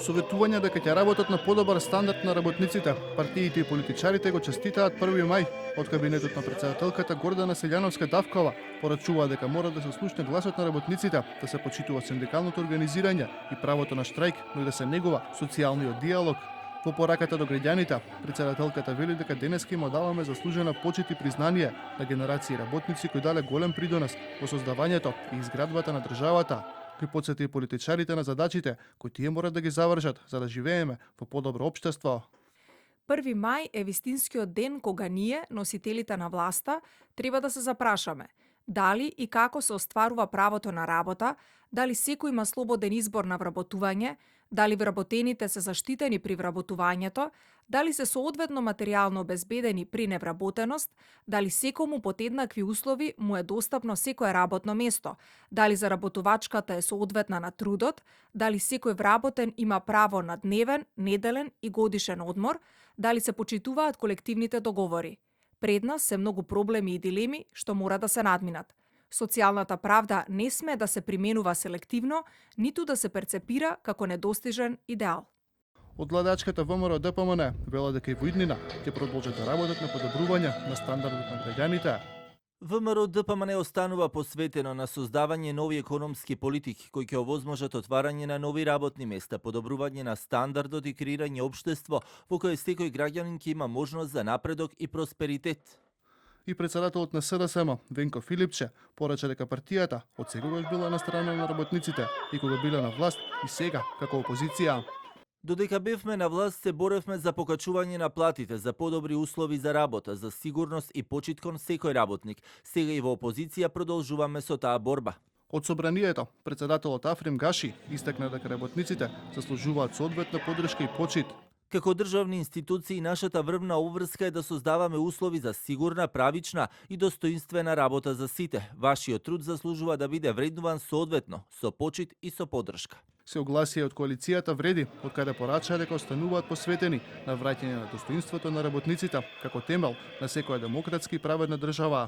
советување дека ќе работат на подобар стандард на работниците. Партиите и политичарите го честитаат 1 мај. Од кабинетот на претседателката Гордана Селјановска-Давкова порачува дека мора да се слушне гласот на работниците, да се почитува синдикалното организирање и правото на штрајк, но и да се негува социјалниот диалог. Во пораката до граѓаните, претседателката вели дека денеска им даваме заслужена почит и признание на генерации работници кои дале голем придонес во создавањето и изградбата на државата. Кој потсети и политичарите на задачите кои тие мора да ги завршат за да живееме во подобро општество. 1 мај е вистинскиот ден кога ние, носителите на власта, треба да се запрашаме дали и како се остварува правото на работа, дали секој има слободен избор на вработување, дали вработените се заштитени при вработувањето, дали се соодветно материјално обезбедени при невработеност, дали секому под еднакви услови му е достапно секое работно место, дали заработувачката е соодветна на трудот, дали секој вработен има право на дневен, неделен и годишен одмор, дали се почитуваат колективните договори. Пред нас се многу проблеми и дилеми што мора да се надминат. Социјалната правда не сме да се применува селективно, ниту да се перцепира како недостижен идеал. Од владачката ВМРО ДПМН вела дека и во иднина ќе продолжат да работат на подобрување на стандардот на граѓаните. ВМРО ДПМН останува посветено на создавање нови економски политики кои ќе овозможат отварање на нови работни места, подобрување на стандардот и креирање општество во кое секој граѓанин ќе има можност за напредок и просперитет. И претседателот на СДСМ, Венко Филипче, порача дека партијата од секогаш била на страна на работниците и кога била на власт и сега како опозиција. Додека бевме на власт се боревме за покачување на платите, за подобри услови за работа, за сигурност и почит кон секој работник. Сега и во опозиција продолжуваме со таа борба. Од собранието, претседателот Африм Гаши истакна дека работниците заслужуваат соодветна поддршка и почит. Како државни институции, нашата врвна обврска е да создаваме услови за сигурна, правична и достоинствена работа за сите. Вашиот труд заслужува да биде вреднуван соодветно, со почит и со поддршка. Се огласија од коалицијата Вреди, од каде порачаа дека остануваат посветени на враќање на достоинството на работниците како темел на секоја демократски и праведна држава.